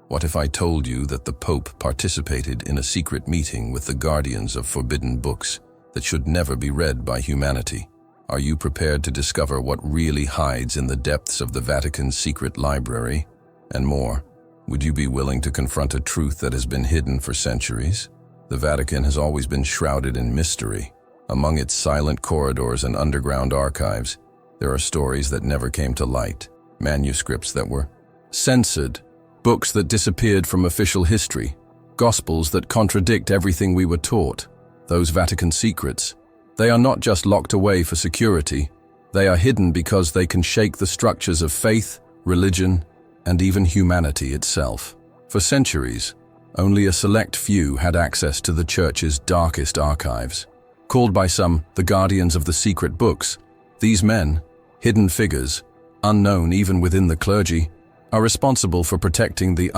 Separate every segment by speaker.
Speaker 1: What if I told you that the Pope participated in a secret meeting with the guardians of forbidden books that should never be read by humanity? Are you prepared to discover what really hides in the depths of the Vatican's secret library? And more, would you be willing to confront a truth that has been hidden for centuries? The Vatican has always been shrouded in mystery. Among its silent corridors and underground archives, there are stories that never came to light, manuscripts that were censored, books that disappeared from official history, gospels that contradict everything we were taught. Those Vatican secrets, they are not just locked away for security, they are hidden because they can shake the structures of faith, religion, and even humanity itself. For centuries, only a select few had access to the Church's darkest archives. Called by some the guardians of the secret books, these men, hidden figures, unknown even within the clergy, are responsible for protecting the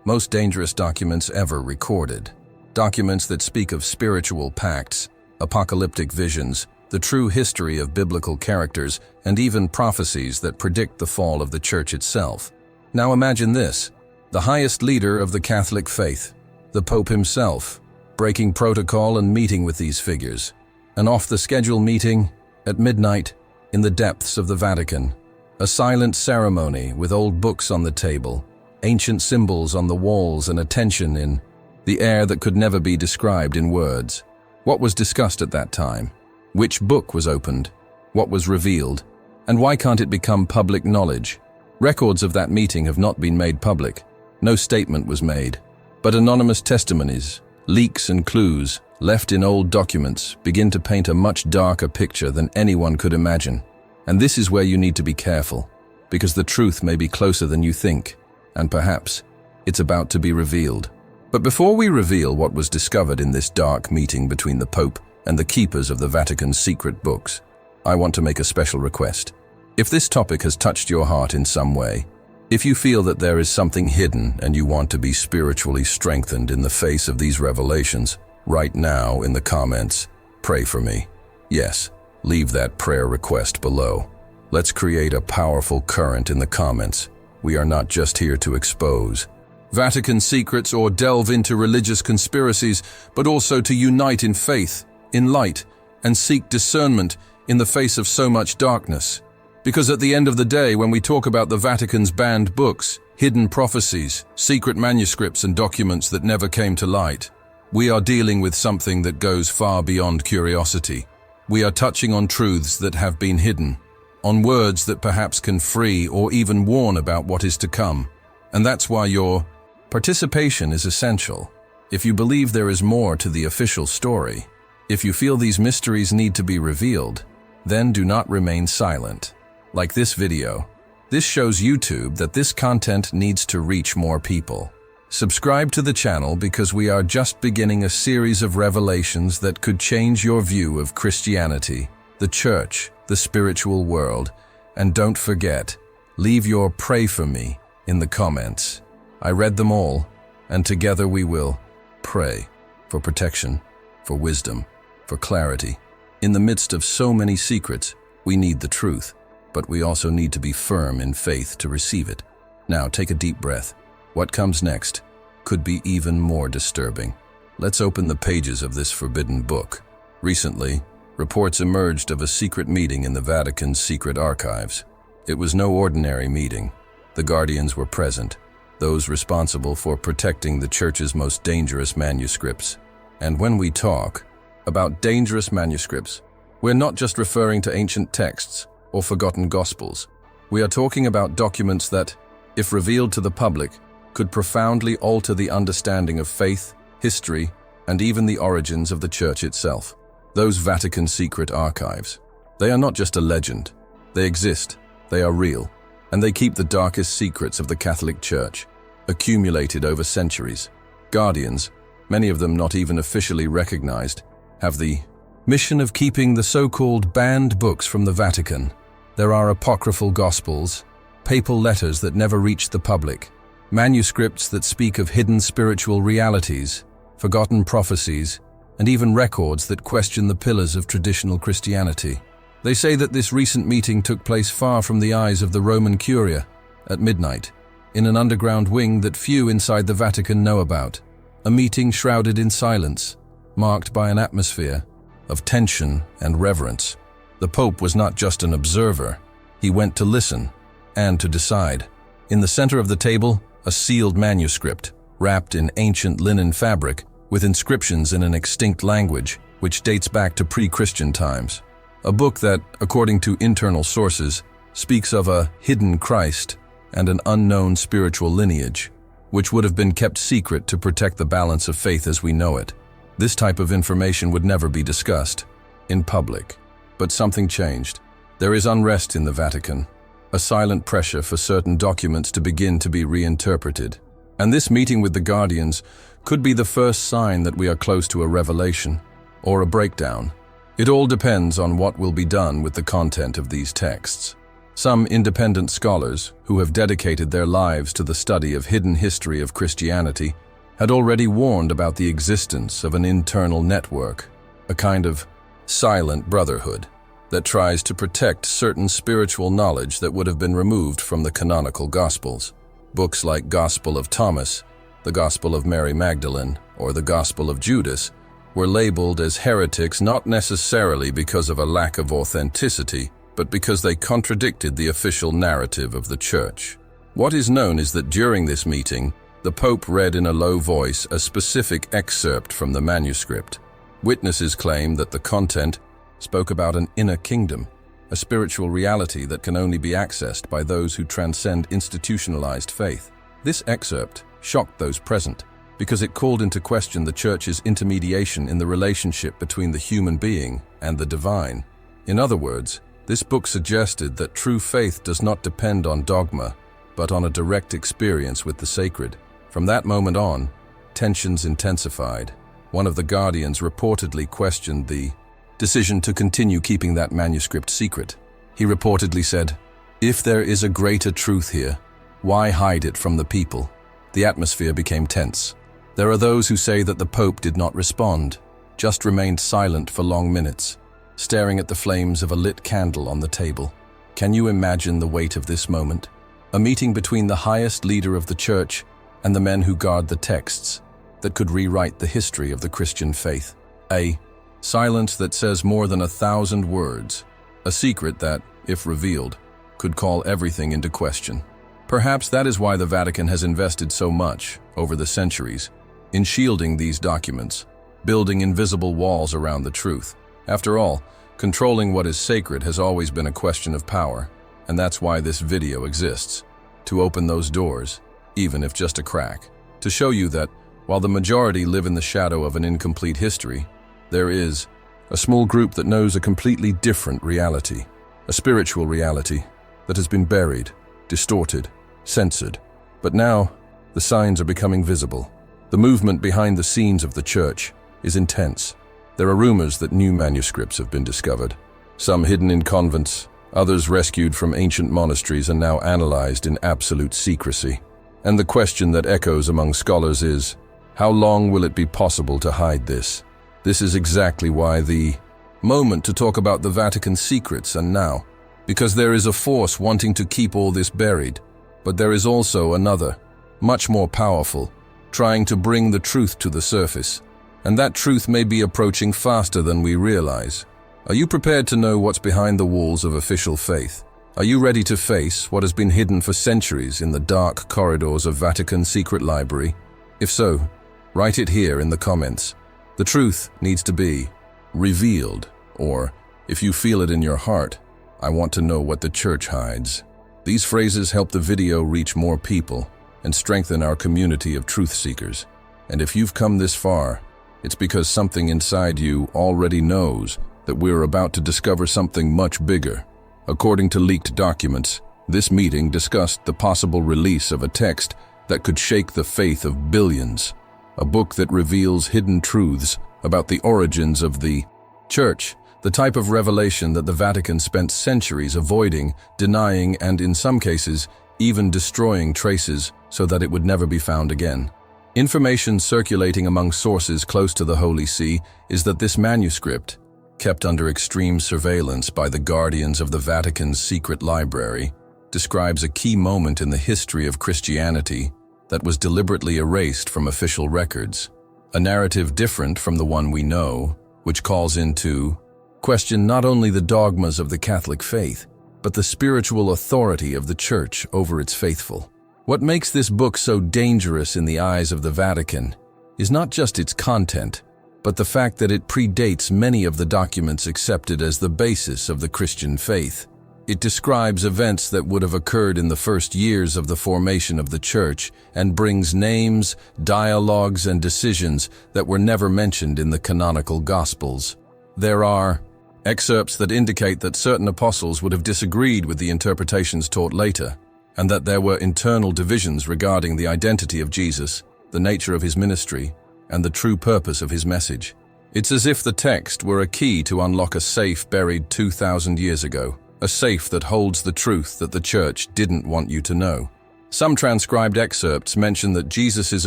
Speaker 1: most dangerous documents ever recorded. Documents that speak of spiritual pacts, apocalyptic visions, the true history of biblical characters, and even prophecies that predict the fall of the Church itself. Now imagine this, the highest leader of the Catholic faith, the Pope himself, breaking protocol and meeting with these figures. An off-the-schedule meeting at midnight in the depths of the Vatican. A silent ceremony with old books on the table, ancient symbols on the walls, and a tension in the air that could never be described in words. What was discussed at that time? Which book was opened? What was revealed? And why can't it become public knowledge? Records of that meeting have not been made public. No statement was made. But anonymous testimonies, leaks and clues left in old documents begin to paint a much darker picture than anyone could imagine. And this is where you need to be careful, because the truth may be closer than you think, and perhaps it's about to be revealed. But before we reveal what was discovered in this dark meeting between the Pope and the keepers of the Vatican's secret books, I want to make a special request. If this topic has touched your heart in some way, if you feel that there is something hidden and you want to be spiritually strengthened in the face of these revelations, right now in the comments, pray for me. Yes, leave that prayer request below. Let's create a powerful current in the comments. We are not just here to expose Vatican secrets or delve into religious conspiracies, but also to unite in faith, in light, and seek discernment in the face of so much darkness. Because at the end of the day, when we talk about the Vatican's banned books, hidden prophecies, secret manuscripts, and documents that never came to light, we are dealing with something that goes far beyond curiosity. We are touching on truths that have been hidden, on words that perhaps can free or even warn about what is to come. And that's why your participation is essential. If you believe there is more to the official story, if you feel these mysteries need to be revealed, then do not remain silent. Like this video, this shows YouTube that this content needs to reach more people. Subscribe to the channel because we are just beginning a series of revelations that could change your view of Christianity, the Church, the spiritual world. And don't forget, leave your pray for me in the comments. I read them all, and together we will pray for protection, for wisdom, for clarity. In the midst of so many secrets, we need the truth, but we also need to be firm in faith to receive it. Now take a deep breath. What comes next could be even more disturbing. Let's open the pages of this forbidden book. Recently, reports emerged of a secret meeting in the Vatican's secret archives. It was no ordinary meeting. The guardians were present, those responsible for protecting the Church's most dangerous manuscripts. And when we talk about dangerous manuscripts, we're not just referring to ancient texts or forgotten gospels. We are talking about documents that, if revealed to the public, could profoundly alter the understanding of faith, history, and even the origins of the Church itself. Those Vatican secret archives. They are not just a legend. They exist, they are real, and they keep the darkest secrets of the Catholic Church, accumulated over centuries. Guardians, many of them not even officially recognized, have the mission of keeping the so-called banned books from the Vatican. There are apocryphal gospels, papal letters that never reached the public, manuscripts that speak of hidden spiritual realities, forgotten prophecies, and even records that question the pillars of traditional Christianity. They say that this recent meeting took place far from the eyes of the Roman Curia, at midnight, in an underground wing that few inside the Vatican know about. A meeting shrouded in silence, marked by an atmosphere of tension and reverence. The Pope was not just an observer. He went to listen and to decide. In the center of the table, a sealed manuscript, wrapped in ancient linen fabric, with inscriptions in an extinct language, which dates back to pre-Christian times. A book that, according to internal sources, speaks of a hidden Christ and an unknown spiritual lineage, which would have been kept secret to protect the balance of faith as we know it. This type of information would never be discussed in public. But something changed. There is unrest in the Vatican, a silent pressure for certain documents to begin to be reinterpreted. And this meeting with the Guardians could be the first sign that we are close to a revelation or a breakdown. It all depends on what will be done with the content of these texts. Some independent scholars, who have dedicated their lives to the study of hidden history of Christianity, had already warned about the existence of an internal network, a kind of silent brotherhood that tries to protect certain spiritual knowledge that would have been removed from the canonical Gospels. Books like Gospel of Thomas, the Gospel of Mary Magdalene, or the Gospel of Judas were labeled as heretics not necessarily because of a lack of authenticity, but because they contradicted the official narrative of the Church. What is known is that during this meeting, the Pope read in a low voice a specific excerpt from the manuscript. Witnesses claim that the content spoke about an inner kingdom, a spiritual reality that can only be accessed by those who transcend institutionalized faith. This excerpt shocked those present because it called into question the Church's intermediation in the relationship between the human being and the divine. In other words, this book suggested that true faith does not depend on dogma, but on a direct experience with the sacred. From that moment on, tensions intensified. One of the Guardians reportedly questioned the decision to continue keeping that manuscript secret. He reportedly said, "If there is a greater truth here, why hide it from the people?" The atmosphere became tense. There are those who say that the Pope did not respond, just remained silent for long minutes, staring at the flames of a lit candle on the table. Can you imagine the weight of this moment? A meeting between the highest leader of the Church and the men who guard the texts that could rewrite the history of the Christian faith. A silence that says more than 1,000 words. A secret that, if revealed, could call everything into question. Perhaps that is why the Vatican has invested so much, over the centuries, in shielding these documents, building invisible walls around the truth. After all, controlling what is sacred has always been a question of power, and that's why this video exists. To open those doors, even if just a crack. To show you that, while the majority live in the shadow of an incomplete history, there is a small group that knows a completely different reality, a spiritual reality that has been buried, distorted, censored. But now, the signs are becoming visible. The movement behind the scenes of the Church is intense. There are rumors that new manuscripts have been discovered, some hidden in convents, others rescued from ancient monasteries and now analyzed in absolute secrecy. And the question that echoes among scholars is, how long will it be possible to hide this? This is exactly why the moment to talk about the Vatican's secrets and now, because there is a force wanting to keep all this buried, but there is also another, much more powerful, trying to bring the truth to the surface. And that truth may be approaching faster than we realize. Are you prepared to know what's behind the walls of official faith? Are you ready to face what has been hidden for centuries in the dark corridors of Vatican's secret library? If so, write it here in the comments. The truth needs to be revealed, or, if you feel it in your heart, I want to know what the Church hides. These phrases help the video reach more people and strengthen our community of truth seekers. And if you've come this far, it's because something inside you already knows that we're about to discover something much bigger. According to leaked documents, this meeting discussed the possible release of a text that could shake the faith of billions. A book that reveals hidden truths about the origins of the Church, the type of revelation that the Vatican spent centuries avoiding, denying, and in some cases, even destroying traces so that it would never be found again. Information circulating among sources close to the Holy See is that this manuscript, kept under extreme surveillance by the guardians of the Vatican's secret library, describes a key moment in the history of Christianity that was deliberately erased from official records, a narrative different from the one we know, which calls into question not only the dogmas of the Catholic faith, but the spiritual authority of the Church over its faithful. What makes this book so dangerous in the eyes of the Vatican is not just its content, but the fact that it predates many of the documents accepted as the basis of the Christian faith. It describes events that would have occurred in the first years of the formation of the Church and brings names, dialogues, and decisions that were never mentioned in the canonical Gospels. There are excerpts that indicate that certain apostles would have disagreed with the interpretations taught later, and that there were internal divisions regarding the identity of Jesus, the nature of his ministry, and the true purpose of his message. It's as if the text were a key to unlock a safe buried 2,000 years ago, a safe that holds the truth that the Church didn't want you to know. Some transcribed excerpts mention that Jesus'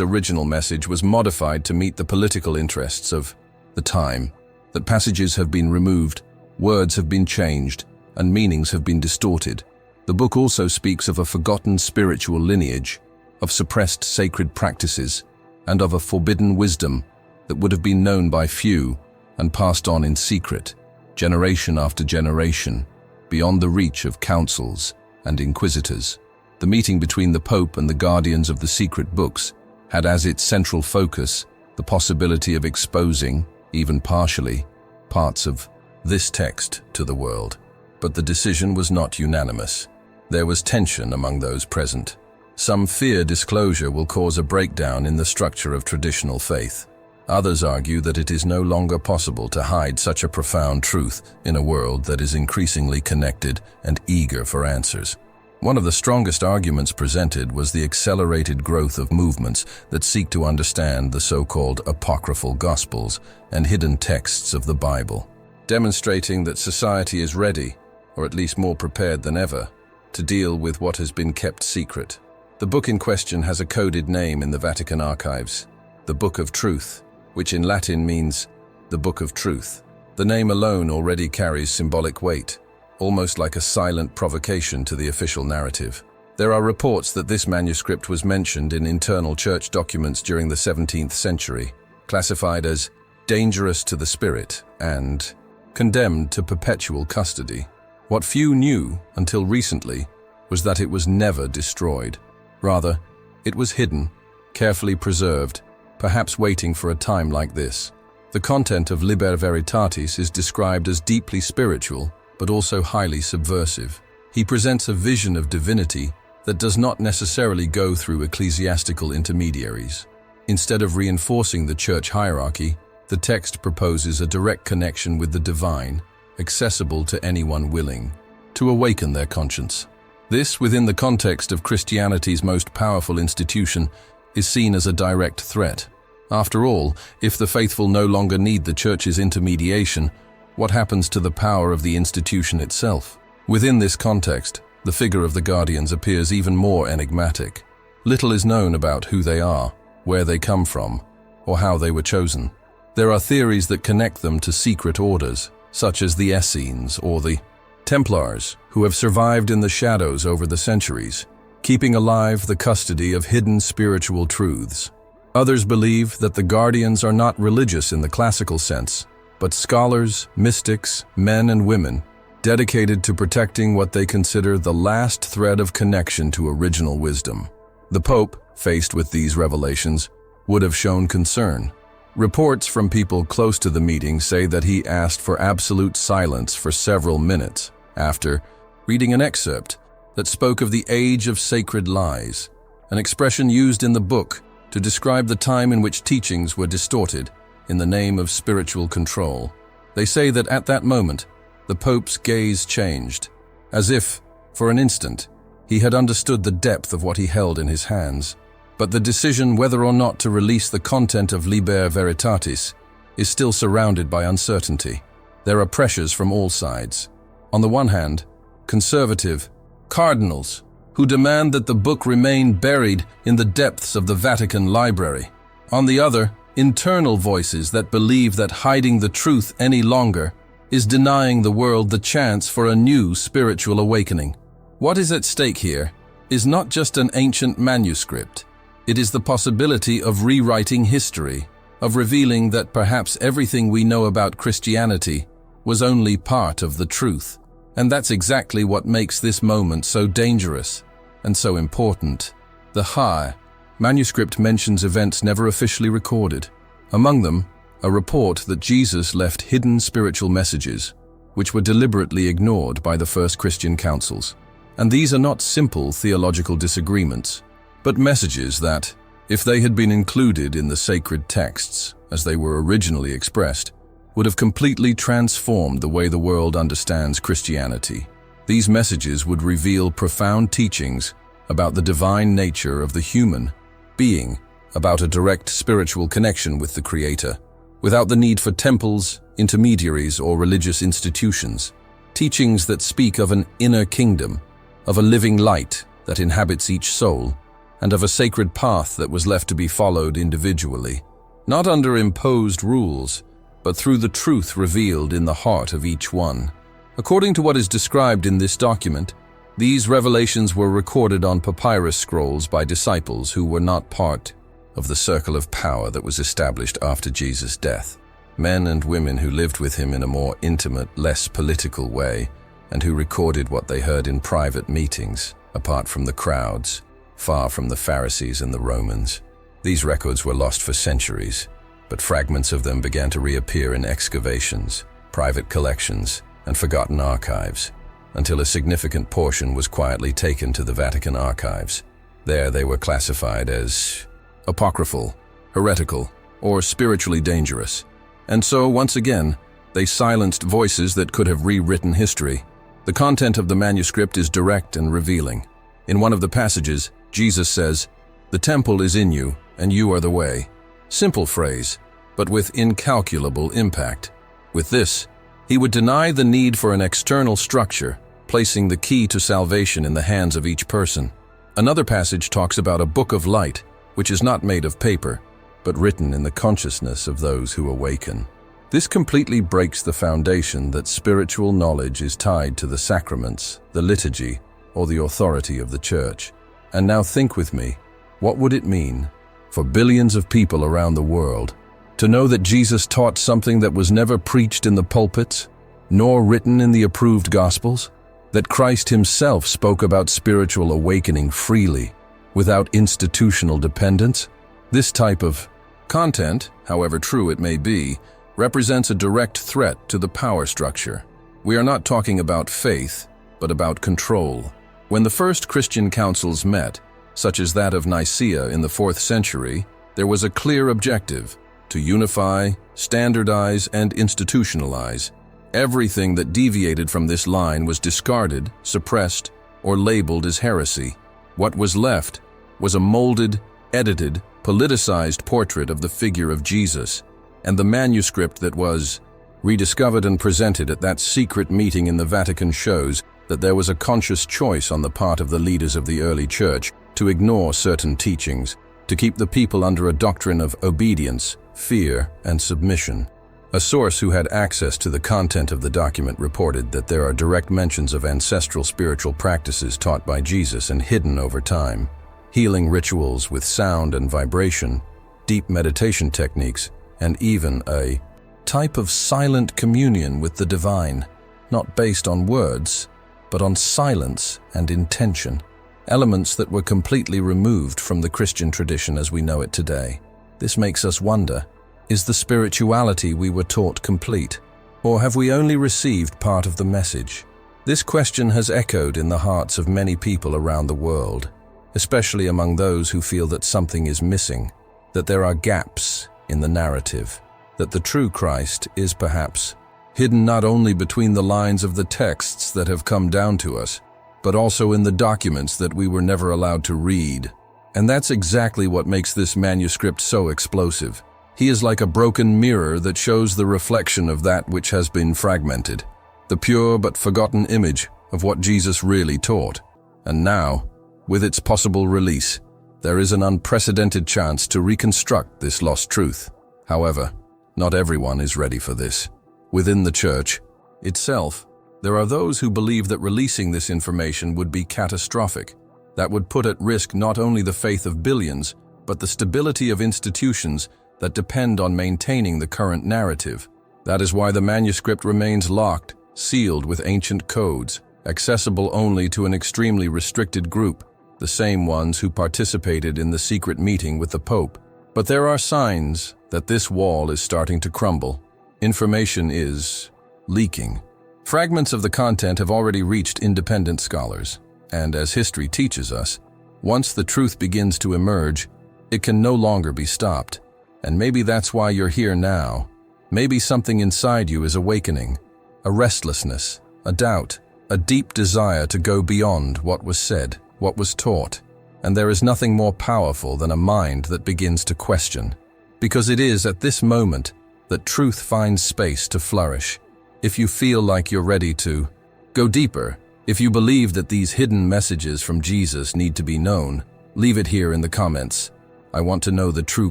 Speaker 1: original message was modified to meet the political interests of the time, that passages have been removed, words have been changed, and meanings have been distorted. The book also speaks of a forgotten spiritual lineage, of suppressed sacred practices, and of a forbidden wisdom that would have been known by few and passed on in secret, generation after generation, beyond the reach of councils and inquisitors. The meeting between the Pope and the guardians of the secret books had as its central focus the possibility of exposing, even partially, parts of this text to the world. But the decision was not unanimous. There was tension among those present. Some fear disclosure will cause a breakdown in the structure of traditional faith. Others argue that it is no longer possible to hide such a profound truth in a world that is increasingly connected and eager for answers. One of the strongest arguments presented was the accelerated growth of movements that seek to understand the so-called apocryphal Gospels and hidden texts of the Bible, demonstrating that society is ready, or at least more prepared than ever, to deal with what has been kept secret. The book in question has a coded name in the Vatican archives, the Book of Truth, which in Latin means the Book of Truth. The name alone already carries symbolic weight, almost like a silent provocation to the official narrative. There are reports that this manuscript was mentioned in internal church documents during the 17th century, classified as dangerous to the spirit and condemned to perpetual custody. What few knew until recently was that it was never destroyed. Rather, it was hidden, carefully preserved, perhaps waiting for a time like this. The content of Liber Veritatis is described as deeply spiritual, but also highly subversive. He presents a vision of divinity that does not necessarily go through ecclesiastical intermediaries. Instead of reinforcing the church hierarchy, the text proposes a direct connection with the divine, accessible to anyone willing to awaken their conscience. This, within the context of Christianity's most powerful institution, is seen as a direct threat. After all, if the faithful no longer need the Church's intermediation, what happens to the power of the institution itself? Within this context, the figure of the guardians appears even more enigmatic. Little is known about who they are, where they come from, or how they were chosen. There are theories that connect them to secret orders, such as the Essenes or the Templars, who have survived in the shadows over the centuries, keeping alive the custody of hidden spiritual truths. Others believe that the guardians are not religious in the classical sense, but scholars, mystics, men and women, dedicated to protecting what they consider the last thread of connection to original wisdom. The Pope, faced with these revelations, would have shown concern. Reports from people close to the meeting say that he asked for absolute silence for several minutes after reading an excerpt that spoke of the age of sacred lies, an expression used in the book to describe the time in which teachings were distorted in the name of spiritual control. They say that at that moment, the Pope's gaze changed, as if, for an instant, he had understood the depth of what he held in his hands. But the decision whether or not to release the content of Liber Veritatis is still surrounded by uncertainty. There are pressures from all sides. On the one hand, conservative cardinals who demand that the book remain buried in the depths of the Vatican library. On the other, internal voices that believe that hiding the truth any longer is denying the world the chance for a new spiritual awakening. What is at stake here is not just an ancient manuscript. It is the possibility of rewriting history, of revealing that perhaps everything we know about Christianity was only part of the truth. And that's exactly what makes this moment so dangerous and so important. The High manuscript mentions events never officially recorded. Among them, a report that Jesus left hidden spiritual messages, which were deliberately ignored by the first Christian councils. And these are not simple theological disagreements, but messages that, if they had been included in the sacred texts as they were originally expressed, would have completely transformed the way the world understands Christianity. These messages would reveal profound teachings about the divine nature of the human being, about a direct spiritual connection with the Creator, without the need for temples, intermediaries, or religious institutions. Teachings that speak of an inner kingdom, of a living light that inhabits each soul, and of a sacred path that was left to be followed individually, not under imposed rules, but through the truth revealed in the heart of each one. According to what is described in this document, these revelations were recorded on papyrus scrolls by disciples who were not part of the circle of power that was established after Jesus' death. Men and women who lived with him in a more intimate, less political way, and who recorded what they heard in private meetings, apart from the crowds, far from the Pharisees and the Romans. These records were lost for centuries, but fragments of them began to reappear in excavations, private collections, and forgotten archives, until a significant portion was quietly taken to the Vatican archives. There they were classified as apocryphal, heretical, or spiritually dangerous. And so, once again, they silenced voices that could have rewritten history. The content of the manuscript is direct and revealing. In one of the passages, Jesus says, "The temple is in you, and you are the way." Simple phrase, but with incalculable impact. With this, he would deny the need for an external structure, placing the key to salvation in the hands of each person. Another passage talks about a book of light, which is not made of paper, but written in the consciousness of those who awaken. This completely breaks the foundation that spiritual knowledge is tied to the sacraments, the liturgy, or the authority of the Church. And now think with me, what would it mean for billions of people around the world to know that Jesus taught something that was never preached in the pulpits, nor written in the approved Gospels? That Christ himself spoke about spiritual awakening freely, without institutional dependence? This type of content, however true it may be, represents a direct threat to the power structure. We are not talking about faith, but about control. When the first Christian councils met, such as that of Nicaea in the 4th century, there was a clear objective: to unify, standardize, and institutionalize. Everything that deviated from this line was discarded, suppressed, or labeled as heresy. What was left was a molded, edited, politicized portrait of the figure of Jesus, and the manuscript that was rediscovered and presented at that secret meeting in the Vatican shows that there was a conscious choice on the part of the leaders of the early church to ignore certain teachings, to keep the people under a doctrine of obedience, fear, and submission. A source who had access to the content of the document reported that there are direct mentions of ancestral spiritual practices taught by Jesus and hidden over time, healing rituals with sound and vibration, deep meditation techniques, and even a type of silent communion with the divine, not based on words, but on silence and intention, elements that were completely removed from the Christian tradition as we know it today. This makes us wonder, is the spirituality we were taught complete, or have we only received part of the message? This question has echoed in the hearts of many people around the world, especially among those who feel that something is missing, that there are gaps in the narrative, that the true Christ is perhaps hidden not only between the lines of the texts that have come down to us, but also in the documents that we were never allowed to read. And that's exactly what makes this manuscript so explosive. He is like a broken mirror that shows the reflection of that which has been fragmented, the pure but forgotten image of what Jesus really taught. And now, with its possible release, there is an unprecedented chance to reconstruct this lost truth. However, not everyone is ready for this. Within the Church itself, There are those who believe that releasing this information would be catastrophic. That would put at risk not only the faith of billions, but the stability of institutions that depend on maintaining the current narrative. That is why the manuscript remains locked, sealed with ancient codes, accessible only to an extremely restricted group, the same ones who participated in the secret meeting with the Pope. But there are signs that this wall is starting to crumble. Information is leaking. Fragments of the content have already reached independent scholars, and as history teaches us, once the truth begins to emerge, it can no longer be stopped. And maybe that's why you're here now. Maybe something inside you is awakening, a restlessness, a doubt, a deep desire to go beyond what was said, what was taught. And there is nothing more powerful than a mind that begins to question. Because it is at this moment that truth finds space to flourish. If you feel like you're ready to go deeper, if you believe that these hidden messages from Jesus need to be known, leave it here in the comments. I want to know the true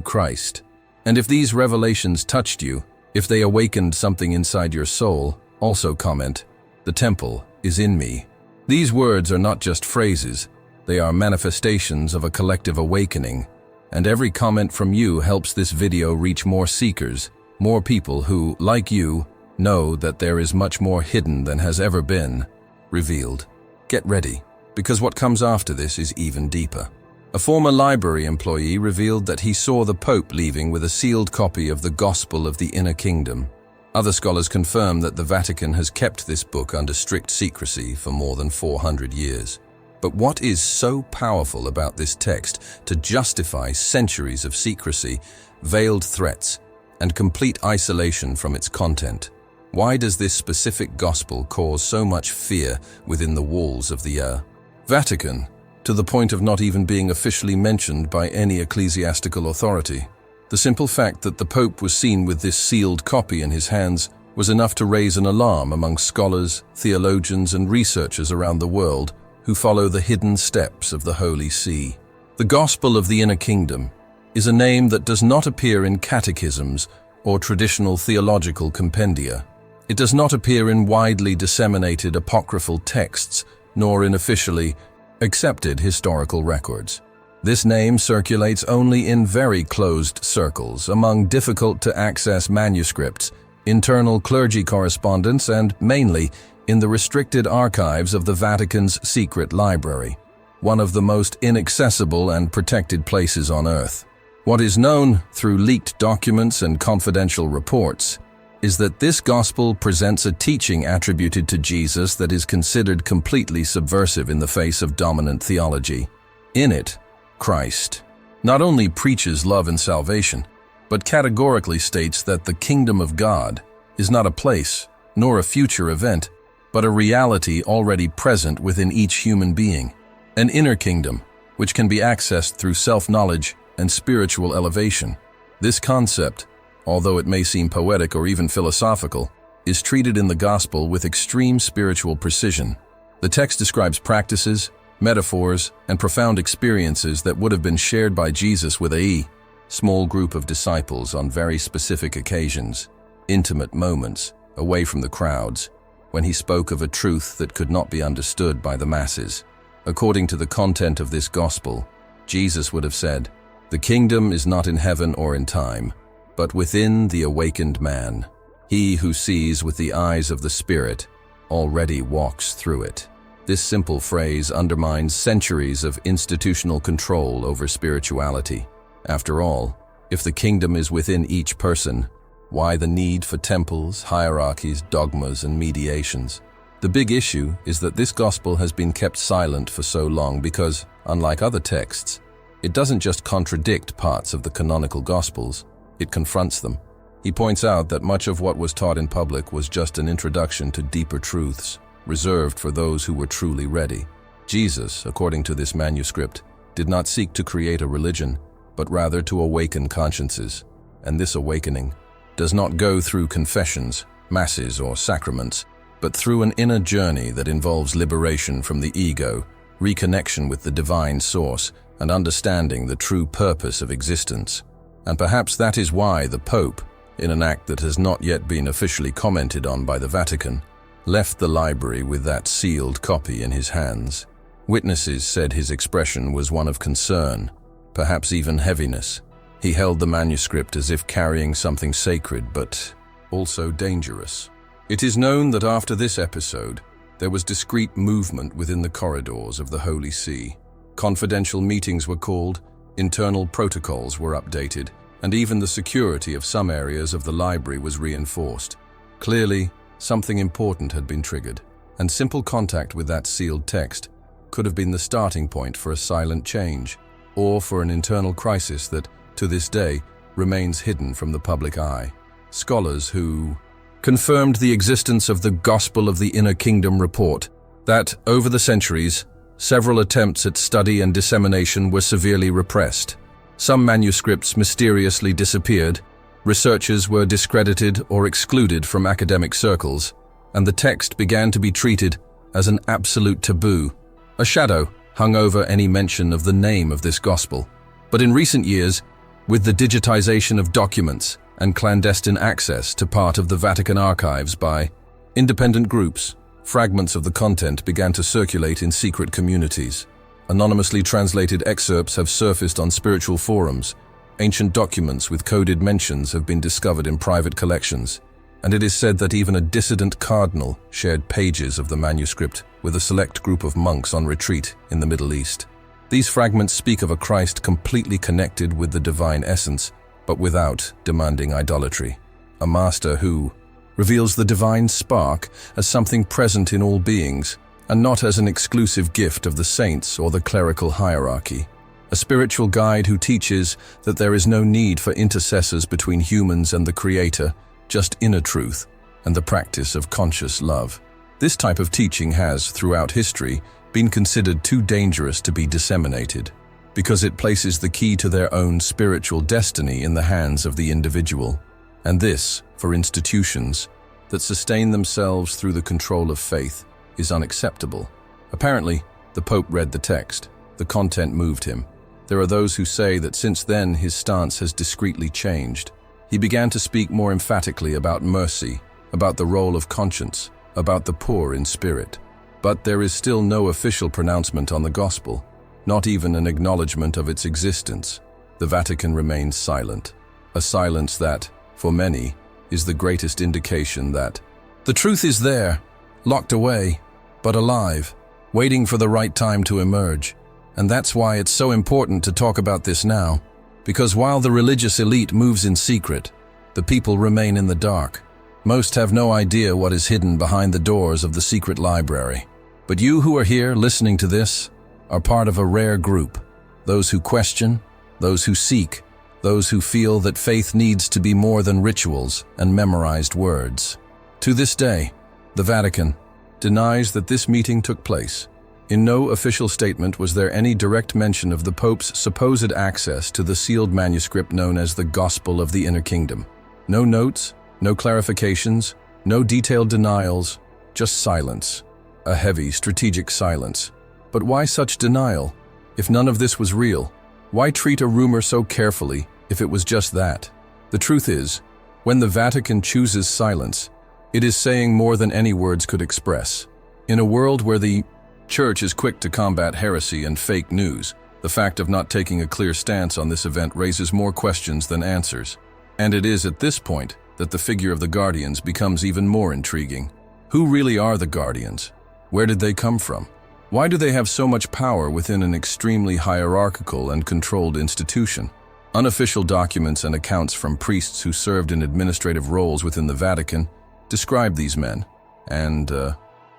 Speaker 1: Christ. And if these revelations touched you, if they awakened something inside your soul, also comment, "The temple is in me." These words are not just phrases, they are manifestations of a collective awakening. And every comment from you helps this video reach more seekers, more people who, like you, know that there is much more hidden than has ever been revealed. Get ready, because what comes after this is even deeper. A former library employee revealed that he saw the Pope leaving with a sealed copy of the Gospel of the Inner Kingdom. Other scholars confirm that the Vatican has kept this book under strict secrecy for more than 400 years. But what is so powerful about this text to justify centuries of secrecy, veiled threats, and complete isolation from its content? Why does this specific gospel cause so much fear within the walls of the Vatican, to the point of not even being officially mentioned by any ecclesiastical authority? The simple fact that the Pope was seen with this sealed copy in his hands was enough to raise an alarm among scholars, theologians, and researchers around the world who follow the hidden steps of the Holy See. The Gospel of the Inner Kingdom is a name that does not appear in catechisms or traditional theological compendia. It does not appear in widely disseminated apocryphal texts, nor in officially accepted historical records. This name circulates only in very closed circles, among difficult-to-access manuscripts, internal clergy correspondence, and mainly in the restricted archives of the Vatican's secret library, one of the most inaccessible and protected places on earth. What is known through leaked documents and confidential reports is that this gospel presents a teaching attributed to Jesus that is considered completely subversive in the face of dominant theology. In it, Christ not only preaches love and salvation, but categorically states that the kingdom of God is not a place nor a future event, but a reality already present within each human being, an inner kingdom which can be accessed through self-knowledge and spiritual elevation. This concept, although it may seem poetic or even philosophical, is treated in the gospel with extreme spiritual precision. The text describes practices, metaphors, and profound experiences that would have been shared by Jesus with a small group of disciples on very specific occasions, intimate moments, away from the crowds, when he spoke of a truth that could not be understood by the masses. According to the content of this gospel, Jesus would have said, "The kingdom is not in heaven or in time, but within the awakened man. He who sees with the eyes of the Spirit already walks through it." This simple phrase undermines centuries of institutional control over spirituality. After all, if the kingdom is within each person, why the need for temples, hierarchies, dogmas, and mediations? The big issue is that this gospel has been kept silent for so long because, unlike other texts, it doesn't just contradict parts of the canonical gospels, it confronts them. He points out that much of what was taught in public was just an introduction to deeper truths, reserved for those who were truly ready. Jesus, according to this manuscript, did not seek to create a religion, but rather to awaken consciences. And this awakening does not go through confessions, masses, or sacraments, but through an inner journey that involves liberation from the ego, reconnection with the divine source, and understanding the true purpose of existence. And perhaps that is why the Pope, in an act that has not yet been officially commented on by the Vatican, left the library with that sealed copy in his hands. Witnesses said his expression was one of concern, perhaps even heaviness. He held the manuscript as if carrying something sacred, but also dangerous. It is known that after this episode, there was discreet movement within the corridors of the Holy See. Confidential meetings were called, internal protocols were updated, and even the security of some areas of the library was reinforced. Clearly, something important had been triggered, and simple contact with that sealed text could have been the starting point for a silent change, or for an internal crisis that, to this day, remains hidden from the public eye. Scholars who confirmed the existence of the Gospel of the Inner Kingdom report that, over the centuries, several attempts at study and dissemination were severely repressed. Some manuscripts mysteriously disappeared, researchers were discredited or excluded from academic circles, and the text began to be treated as an absolute taboo. A shadow hung over any mention of the name of this gospel. But in recent years, with the digitization of documents and clandestine access to part of the Vatican archives by independent groups, fragments of the content began to circulate in secret communities. Anonymously translated excerpts have surfaced on spiritual forums. Ancient documents with coded mentions have been discovered in private collections, and it is said that even a dissident cardinal shared pages of the manuscript with a select group of monks on retreat in the Middle East. These fragments speak of a Christ completely connected with the divine essence, but without demanding idolatry. A master who reveals the divine spark as something present in all beings, and not as an exclusive gift of the saints or the clerical hierarchy. A spiritual guide who teaches that there is no need for intercessors between humans and the Creator, just inner truth and the practice of conscious love. This type of teaching has, throughout history, been considered too dangerous to be disseminated, because it places the key to their own spiritual destiny in the hands of the individual. And this, for institutions that sustain themselves through the control of faith, is unacceptable. Apparently, the Pope read the text. The content moved him. There are those who say that since then his stance has discreetly changed. He began to speak more emphatically about mercy, about the role of conscience, about the poor in spirit. But there is still no official pronouncement on the gospel, not even an acknowledgement of its existence. The Vatican remains silent, a silence that, for many, is the greatest indication that the truth is there, locked away, but alive, waiting for the right time to emerge. And that's why it's so important to talk about this now, because while the religious elite moves in secret, the people remain in the dark. Most have no idea what is hidden behind the doors of the secret library. But you who are here listening to this are part of a rare group, those who question, those who seek, those who feel that faith needs to be more than rituals and memorized words. To this day, the Vatican denies that this meeting took place. In no official statement was there any direct mention of the Pope's supposed access to the sealed manuscript known as the Gospel of the Inner Kingdom. No notes, no clarifications, no detailed denials, just silence. A heavy, strategic silence. But why such denial? If none of this was real, why treat a rumor so carefully if it was just that? The truth is, when the Vatican chooses silence, it is saying more than any words could express. In a world where the Church is quick to combat heresy and fake news, the fact of not taking a clear stance on this event raises more questions than answers. And it is at this point that the figure of the Guardians becomes even more intriguing. Who really are the Guardians? Where did they come from? Why do they have so much power within an extremely hierarchical and controlled institution? Unofficial documents and accounts from priests who served in administrative roles within the Vatican describe these men, and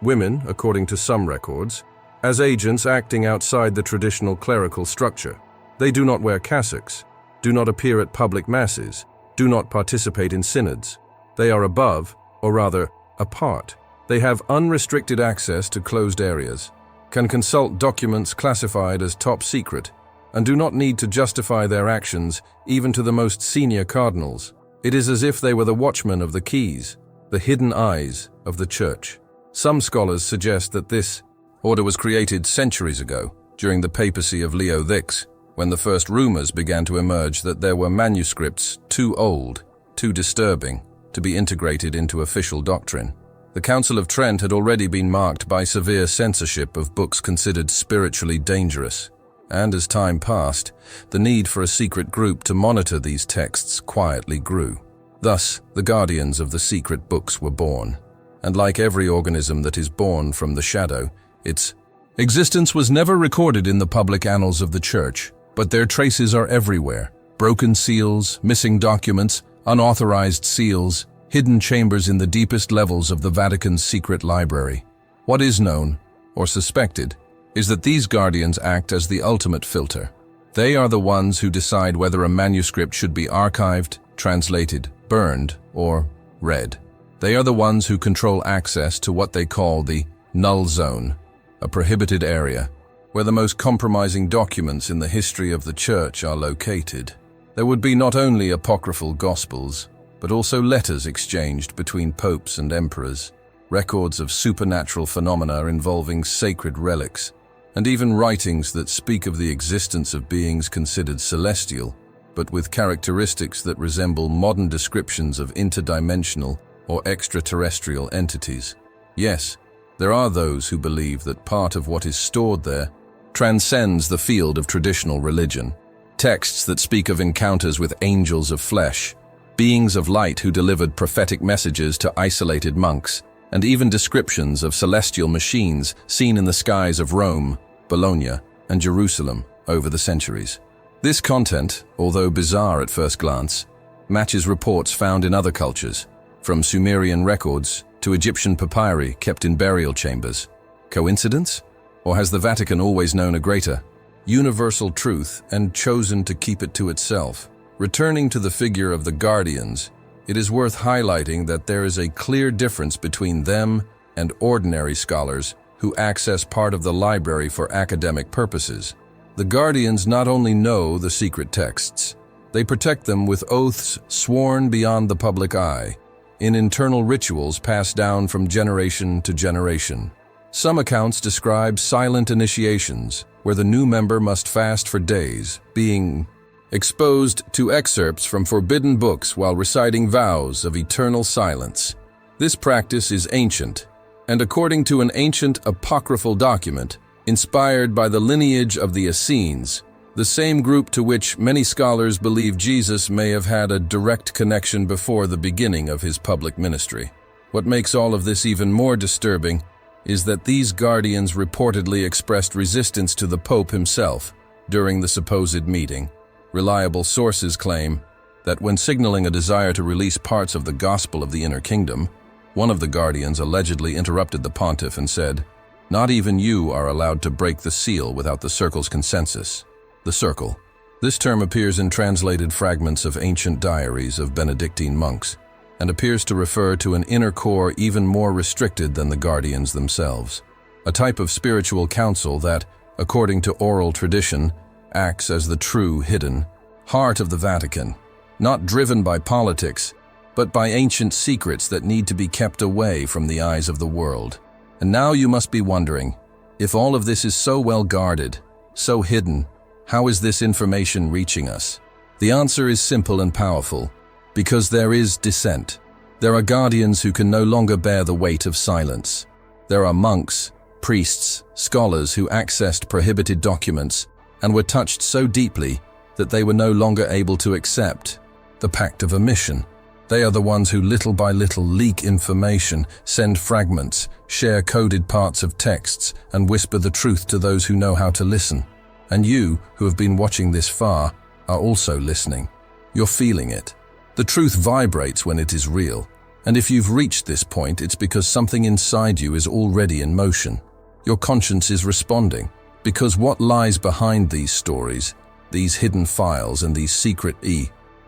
Speaker 1: women, according to some records, as agents acting outside the traditional clerical structure. They do not wear cassocks, do not appear at public masses, do not participate in synods. They are above, or rather, apart. They have unrestricted access to closed areas, can consult documents classified as top secret, and do not need to justify their actions even to the most senior cardinals. It is as if they were the watchmen of the keys, the hidden eyes of the Church. Some scholars suggest that this order was created centuries ago, during the papacy of Leo X, when the first rumors began to emerge that there were manuscripts too old, too disturbing, to be integrated into official doctrine. The Council of Trent had already been marked by severe censorship of books considered spiritually dangerous, and as time passed, the need for a secret group to monitor these texts quietly grew. Thus, the guardians of the secret books were born. And like every organism that is born from the shadow, its existence was never recorded in the public annals of the Church, but their traces are everywhere. Broken seals, missing documents, unauthorized seals, hidden chambers in the deepest levels of the Vatican's secret library. What is known, or suspected, is that these guardians act as the ultimate filter. They are the ones who decide whether a manuscript should be archived, translated, burned, or read. They are the ones who control access to what they call the null zone, a prohibited area, where the most compromising documents in the history of the Church are located. There would be not only apocryphal gospels, but also letters exchanged between popes and emperors, records of supernatural phenomena involving sacred relics, and even writings that speak of the existence of beings considered celestial, but with characteristics that resemble modern descriptions of interdimensional or extraterrestrial entities. Yes, there are those who believe that part of what is stored there transcends the field of traditional religion. Texts that speak of encounters with angels of flesh, beings of light who delivered prophetic messages to isolated monks, and even descriptions of celestial machines seen in the skies of Rome, Bologna, and Jerusalem over the centuries. This content, although bizarre at first glance, matches reports found in other cultures, from Sumerian records to Egyptian papyri kept in burial chambers. Coincidence? Or has the Vatican always known a greater, universal truth and chosen to keep it to itself? Returning to the figure of the guardians, it is worth highlighting that there is a clear difference between them and ordinary scholars who access part of the library for academic purposes. The guardians not only know the secret texts, they protect them with oaths sworn beyond the public eye, in internal rituals passed down from generation to generation. Some accounts describe silent initiations, where the new member must fast for days, being exposed to excerpts from forbidden books while reciting vows of eternal silence. This practice is ancient, and according to an ancient apocryphal document, inspired by the lineage of the Essenes, the same group to which many scholars believe Jesus may have had a direct connection before the beginning of his public ministry. What makes all of this even more disturbing is that these guardians reportedly expressed resistance to the Pope himself during the supposed meeting. Reliable sources claim that when signaling a desire to release parts of the Gospel of the Inner Kingdom, one of the guardians allegedly interrupted the pontiff and said, "Not even you are allowed to break the seal without the circle's consensus." The circle. This term appears in translated fragments of ancient diaries of Benedictine monks, and appears to refer to an inner core even more restricted than the guardians themselves. A type of spiritual council that, according to oral tradition, acts as the true hidden heart of the Vatican, not driven by politics, but by ancient secrets that need to be kept away from the eyes of the world. And now you must be wondering, if all of this is so well guarded, so hidden, how is this information reaching us? The answer is simple and powerful, because there is dissent. There are guardians who can no longer bear the weight of silence. There are monks, priests, scholars who accessed prohibited documents and were touched so deeply that they were no longer able to accept the pact of omission. They are the ones who little by little leak information, send fragments, share coded parts of texts, and whisper the truth to those who know how to listen. And you, who have been watching this far, are also listening. You're feeling it. The truth vibrates when it is real. And if you've reached this point, it's because something inside you is already in motion. Your conscience is responding. Because what lies behind these stories, these hidden files and these secret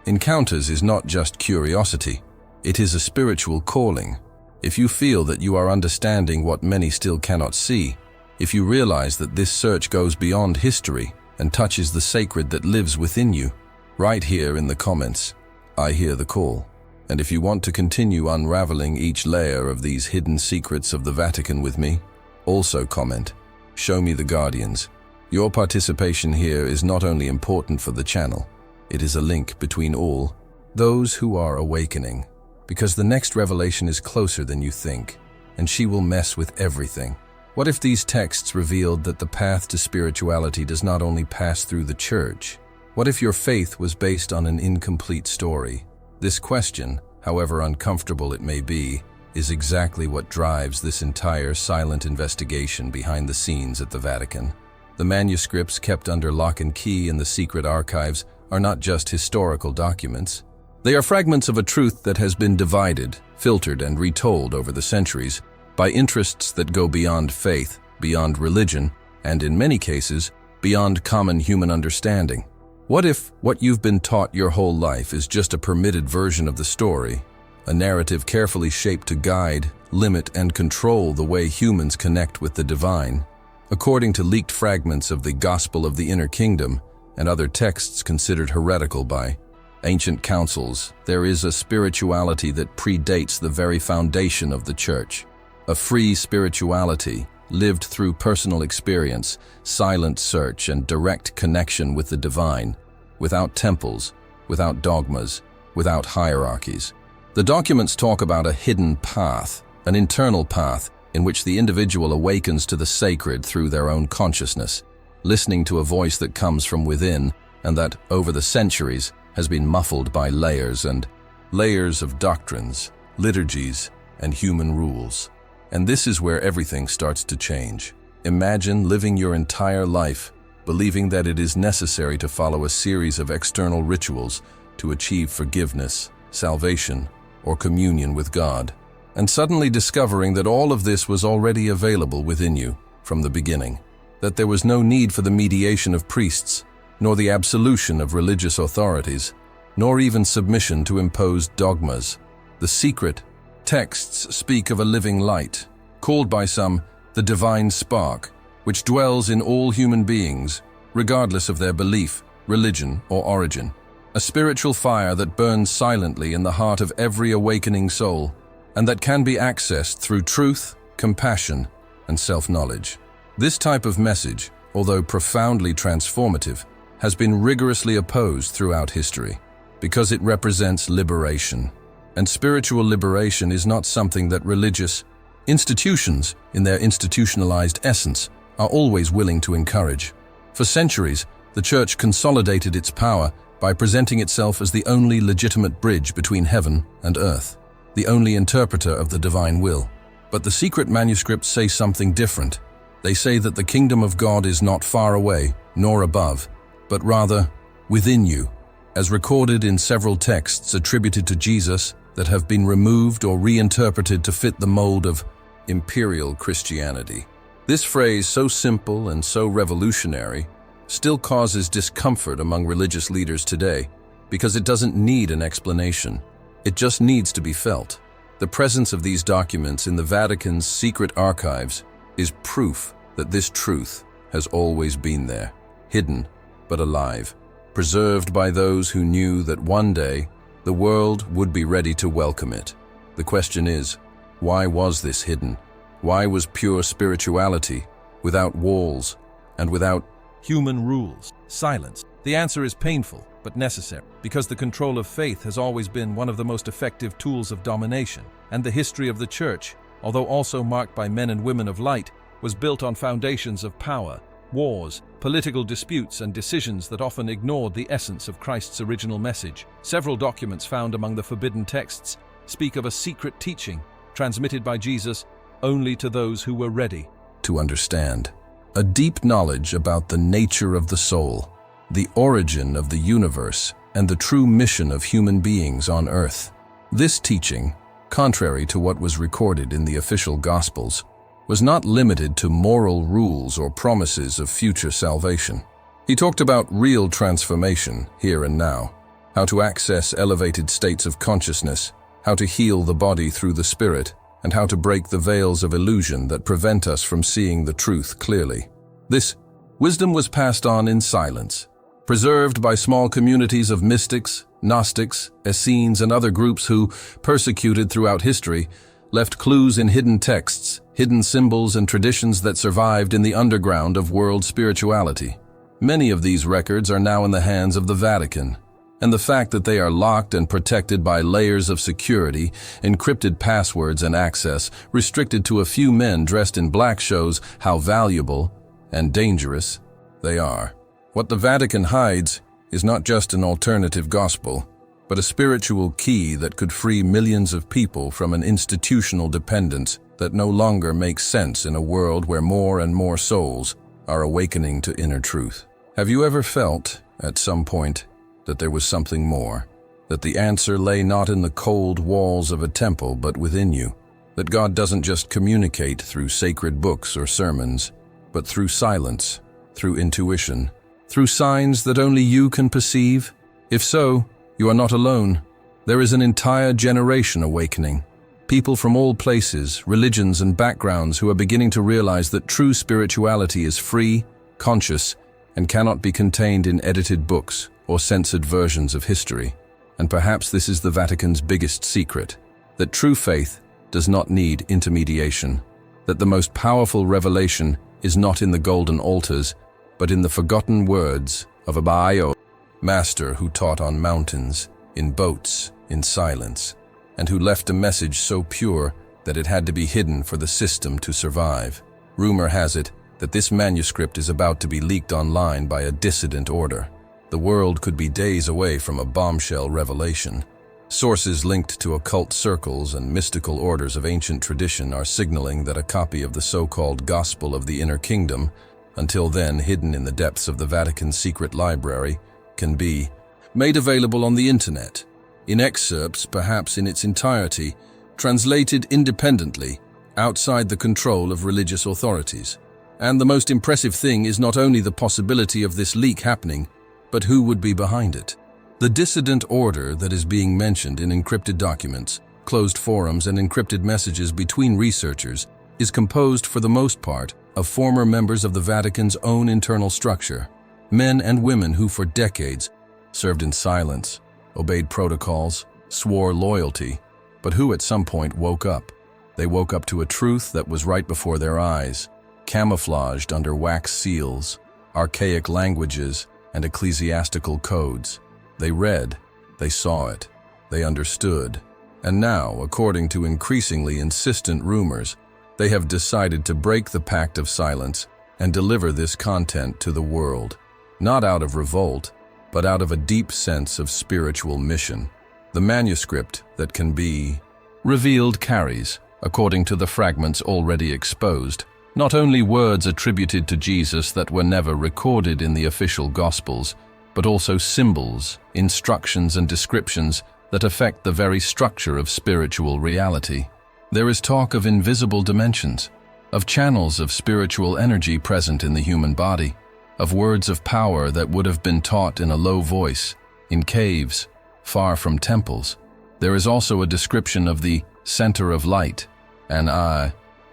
Speaker 1: encounters is not just curiosity. It is a spiritual calling. If you feel that you are understanding what many still cannot see, if you realize that this search goes beyond history and touches the sacred that lives within you, write here in the comments, "I hear the call." And if you want to continue unraveling each layer of these hidden secrets of the Vatican with me, also comment, "Show me the guardians." Your participation here is not only important for the channel, it is a link between all those who are awakening, because the next revelation is closer than you think. and she will mess with everything. What if these texts revealed that the path to spirituality does not only pass through the church? What if your faith was based on an incomplete story? This question, however uncomfortable it may be, is exactly what drives this entire silent investigation behind the scenes at the Vatican. The manuscripts kept under lock and key in the secret archives are not just historical documents. They are fragments of a truth that has been divided, filtered, and retold over the centuries by interests that go beyond faith, beyond religion, and in many cases, beyond common human understanding. What if what you've been taught your whole life is just a permitted version of the story, a narrative carefully shaped to guide, limit, and control the way humans connect with the divine? According to leaked fragments of the Gospel of the Inner Kingdom and other texts considered heretical by ancient councils, there is a spirituality that predates the very foundation of the Church. A free spirituality, lived through personal experience, silent search, and direct connection with the divine, without temples, without dogmas, without hierarchies. The documents talk about a hidden path, an internal path, in which the individual awakens to the sacred through their own consciousness, listening to a voice that comes from within and that, over the centuries, has been muffled by layers and layers of doctrines, liturgies, and human rules. And this is where everything starts to change. Imagine living your entire life believing that it is necessary to follow a series of external rituals to achieve forgiveness, salvation, or communion with God, and suddenly discovering that all of this was already available within you from the beginning, that there was no need for the mediation of priests, nor the absolution of religious authorities, nor even submission to imposed dogmas. The secret texts speak of a living light, called by some the divine spark, which dwells in all human beings, regardless of their belief, religion, or origin. A spiritual fire that burns silently in the heart of every awakening soul, and that can be accessed through truth, compassion, and self-knowledge. This type of message, although profoundly transformative, has been rigorously opposed throughout history, because it represents liberation. And spiritual liberation is not something that religious institutions, in their institutionalized essence, are always willing to encourage. For centuries, the Church consolidated its power by presenting itself as the only legitimate bridge between heaven and earth, the only interpreter of the divine will. But the secret manuscripts say something different. They say that the kingdom of God is not far away, nor above, but rather within you, as recorded in several texts attributed to Jesus that have been removed or reinterpreted to fit the mold of imperial Christianity. This phrase, so simple and so revolutionary, still causes discomfort among religious leaders today because it doesn't need an explanation. It just needs to be felt. The presence of these documents in the Vatican's secret archives is proof that this truth has always been there, hidden but alive, preserved by those who knew that one day the world would be ready to welcome it. The question is, why was this hidden? Why was pure spirituality, without walls and without
Speaker 2: human rules, silence? The answer is painful but necessary, because the control of faith has always been one of the most effective tools of domination, and the history of the Church, although also marked by men and women of light, was built on foundations of power, wars, political disputes, and decisions that often ignored the essence of Christ's original message. Several documents found among the forbidden texts speak of a secret teaching transmitted by Jesus only to those who were ready
Speaker 1: to understand. A deep knowledge about the nature of the soul, the origin of the universe, and the true mission of human beings on earth. This teaching, contrary to what was recorded in the official Gospels, was not limited to moral rules or promises of future salvation. He talked about real transformation here and now, how to access elevated states of consciousness, how to heal the body through the spirit, and how to break the veils of illusion that prevent us from seeing the truth clearly. This wisdom was passed on in silence, preserved by small communities of mystics, Gnostics, Essenes, and other groups who, persecuted throughout history, left clues in hidden texts, hidden symbols, and traditions that survived in the underground of world spirituality. Many of these records are now in the hands of the Vatican, And the fact that they are locked and protected by layers of security, encrypted passwords and access, restricted to a few men dressed in black shows how valuable and dangerous they are. What the Vatican hides is not just an alternative gospel, but a spiritual key that could free millions of people from an institutional dependence that no longer makes sense in a world where more and more souls are awakening to inner truth. Have you ever felt, at some point, that there was something more? That the answer lay not in the cold walls of a temple, but within you? That God doesn't just communicate through sacred books or sermons, but through silence, through intuition, through signs that only you can perceive? If so, you are not alone. There is an entire generation awakening. People from all places, religions, and backgrounds who are beginning to realize that true spirituality is free, conscious, and cannot be contained in edited books or censored versions of history. And perhaps this is the Vatican's biggest secret, that true faith does not need intermediation, that the most powerful revelation is not in the golden altars, but in the forgotten words of a Baha'i master who taught on mountains, in boats, in silence, and who left a message so pure that it had to be hidden for the system to survive. Rumor has it that this manuscript is about to be leaked online by a dissident order. The world could be days away from a bombshell revelation. Sources linked to occult circles and mystical orders of ancient tradition are signaling that a copy of the so-called Gospel of the Inner Kingdom, until then hidden in the depths of the Vatican's secret library, can be made available on the internet, in excerpts, perhaps in its entirety, translated independently, outside the control of religious authorities. And the most impressive thing is not only the possibility of this leak happening, but who would be behind it. The dissident order that is being mentioned in encrypted documents, closed forums, and encrypted messages between researchers is composed for the most part of former members of the Vatican's own internal structure, men and women who for decades served in silence, obeyed protocols, swore loyalty, but who at some point woke up. They woke up to a truth that was right before their eyes, camouflaged under wax seals, archaic languages, and ecclesiastical codes. They read, they saw it, they understood, and now, according to increasingly insistent rumors, they have decided to break the pact of silence and deliver this content to the world, not out of revolt, but out of a deep sense of spiritual mission. The manuscript that can be revealed carries, according to the fragments already exposed, not only words attributed to Jesus that were never recorded in the official Gospels, but also symbols, instructions, and descriptions that affect the very structure of spiritual reality. There is talk of invisible dimensions, of channels of spiritual energy present in the human body, of words of power that would have been taught in a low voice, in caves, far from temples. There is also a description of the center of light, an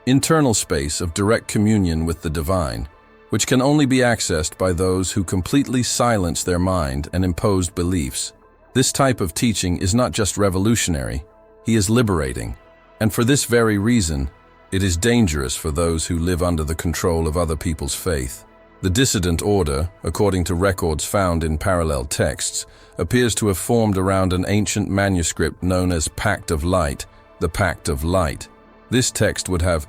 Speaker 1: internal space of direct communion with the divine, which can only be accessed by those who completely silence their mind and imposed beliefs. This type of teaching is not just revolutionary, it is liberating. And for this very reason, it is dangerous for those who live under the control of other people's faith. The dissident order, according to records found in parallel texts, appears to have formed around an ancient manuscript known as Pact of Light, the Pact of Light. This text would have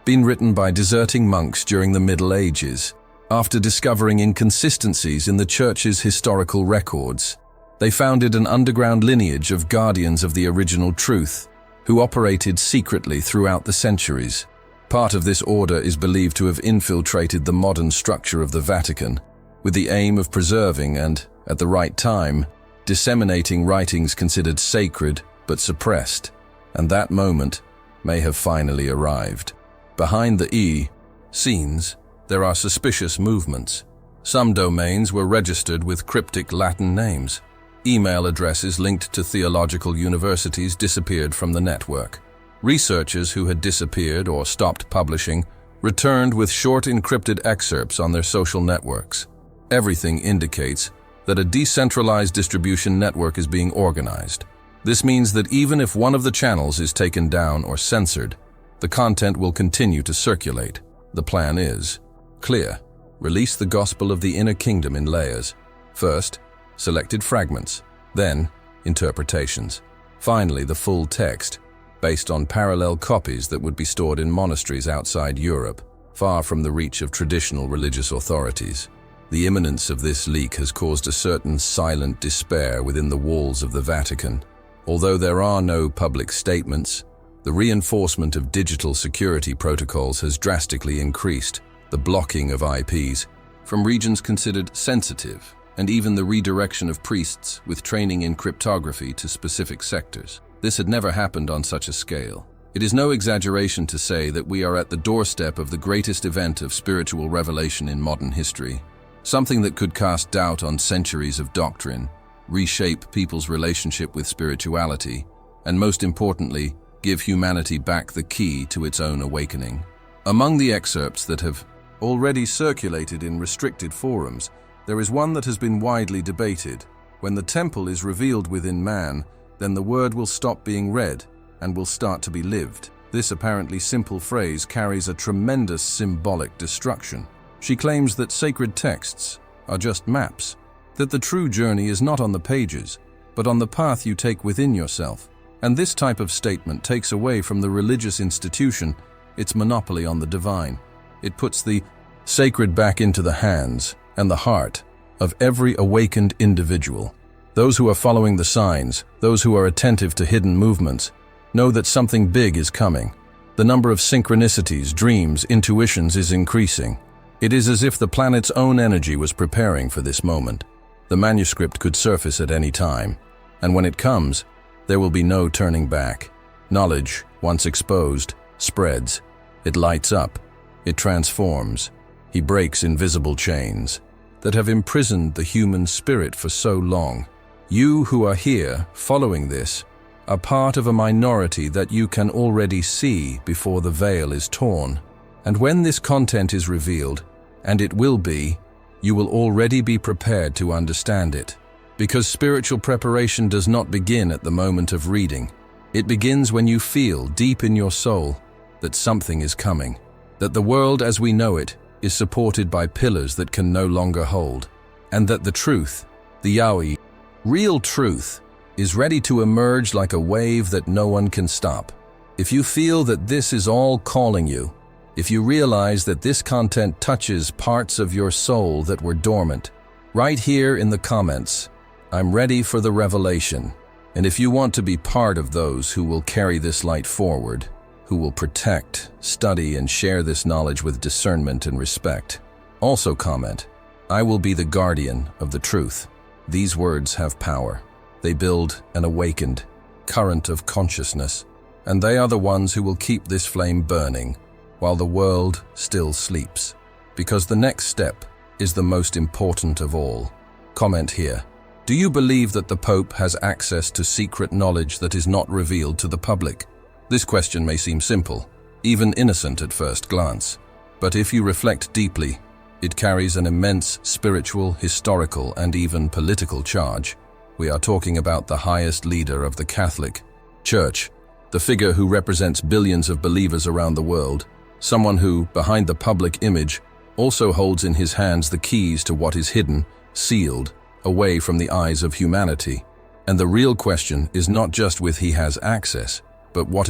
Speaker 1: been written by deserting monks during the Middle Ages, after discovering inconsistencies in the Church's historical records. They founded an underground lineage of guardians of the original truth, who operated secretly throughout the centuries. Part of this order is believed to have infiltrated the modern structure of the Vatican, with the aim of preserving and, at the right time, disseminating writings considered sacred but suppressed, and that moment may have finally arrived. Behind the scenes, there are suspicious movements. Some domains were registered with cryptic Latin names. Email addresses linked to theological universities disappeared from the network. Researchers who had disappeared or stopped publishing returned with short encrypted excerpts on their social networks. Everything indicates that a decentralized distribution network is being organized. This means that even if one of the channels is taken down or censored, the content will continue to circulate. The plan is clear. Release the Gospel of the Inner Kingdom in layers. First, selected fragments, then interpretations. Finally, the full text, based on parallel copies that would be stored in monasteries outside Europe, far from the reach of traditional religious authorities. The imminence of this leak has caused a certain silent despair within the walls of the Vatican. Although there are no public statements, the reinforcement of digital security protocols has drastically increased the blocking of IPs from regions considered sensitive, and even the redirection of priests with training in cryptography to specific sectors. This had never happened on such a scale. It is no exaggeration to say that we are at the doorstep of the greatest event of spiritual revelation in modern history, something that could cast doubt on centuries of doctrine, reshape people's relationship with spirituality, and most importantly, give humanity back the key to its own awakening. Among the excerpts that have already circulated in restricted forums, there is one that has been widely debated. When the temple is revealed within man, then the word will stop being read and will start to be lived. This apparently simple phrase carries a tremendous symbolic destruction. She claims that sacred texts are just maps, that the true journey is not on the pages, but on the path you take within yourself. And this type of statement takes away from the religious institution its monopoly on the divine. It puts the sacred back into the hands and the heart of every awakened individual. Those who are following the signs, those who are attentive to hidden movements, know that something big is coming. The number of synchronicities, dreams, intuitions is increasing. It is as if the planet's own energy was preparing for this moment. The manuscript could surface at any time, and when it comes, there will be no turning back. Knowledge, once exposed, spreads. It lights up. It transforms. He breaks invisible chains that have imprisoned the human spirit for so long. You who are here, following this, are part of a minority that you can already see before the veil is torn. And when this content is revealed, and it will be, you will already be prepared to understand it. Because spiritual preparation does not begin at the moment of reading. It begins when you feel deep in your soul that something is coming, that the world as we know it is supported by pillars that can no longer hold, and that the truth, the Yaoi, real truth, is ready to emerge like a wave that no one can stop. If you feel that this is all calling you, if you realize that this content touches parts of your soul that were dormant, write here in the comments, "I'm ready for the revelation." And if you want to be part of those who will carry this light forward, who will protect, study, and share this knowledge with discernment and respect, also comment, "I will be the guardian of the truth." These words have power. They build an awakened current of consciousness, and they are the ones who will keep this flame burning while the world still sleeps. Because the next step is the most important of all. Comment here. Do you believe that the Pope has access to secret knowledge that is not revealed to the public? This question may seem simple, even innocent at first glance. But if you reflect deeply, it carries an immense spiritual, historical, and even political charge. We are talking about the highest leader of the Catholic Church, the figure who represents billions of believers around the world, someone who, behind the public image, also holds in his hands the keys to what is hidden, sealed, away from the eyes of humanity. And the real question is not just with he has access, but what